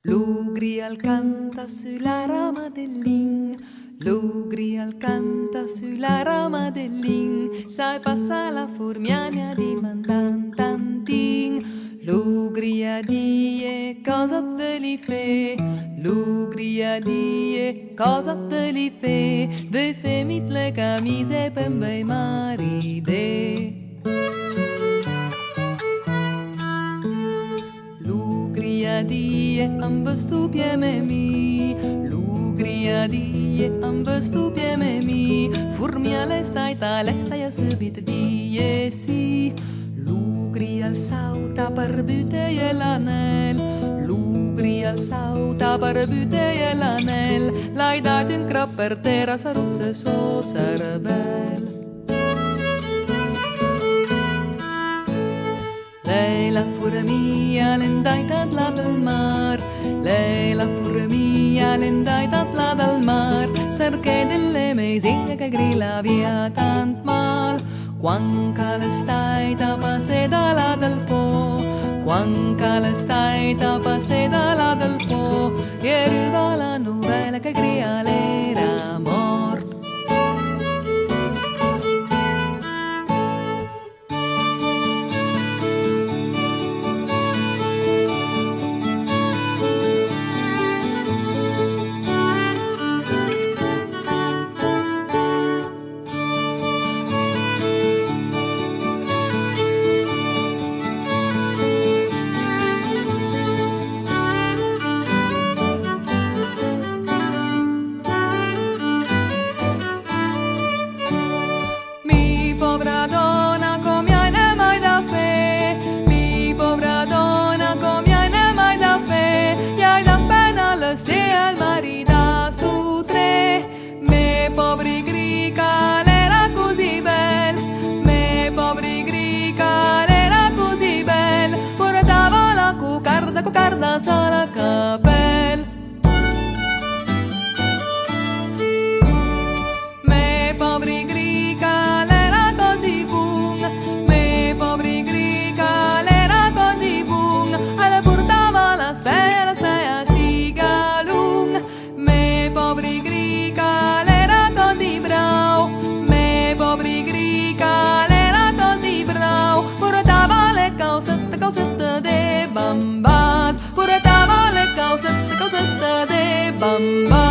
L'ugrial canta sulla rama dell'in, l'ugrial canta sulla rama dell'in, sai passa la formiania di mandantantin. L'ugria die cosa te li fe, l'ugria die cosa te li fe, ve femit le camise per bei maride. L'ugria die am văstu pieme mi, l'ugria die am văstu pieme mi, furmiale stai tale stai a subit die si. L'ugrial sauta per buteye l'anel, l'ugrial sauta per buteye l'anel, l'hai dato in crap per terra saruzze so cervel. Lei la furmia l'endai tot la del mar, lei la furmia l'endai tot la del mar, cerche delle mesiglie che grilla via tant mal. Quan calestai ta passe da la del po, quan calestai ta passe da la del po, e arriva la novella che crea l'era mort. Cucarda sola capel. Me poveri grica l'era così bun, me poveri grica l'era così bun, alla portava la spea sigalung. Me poveri grica l'era così brau, me poveri grica l'era così brau, portava le causette de bambas, portava le causette de bambas.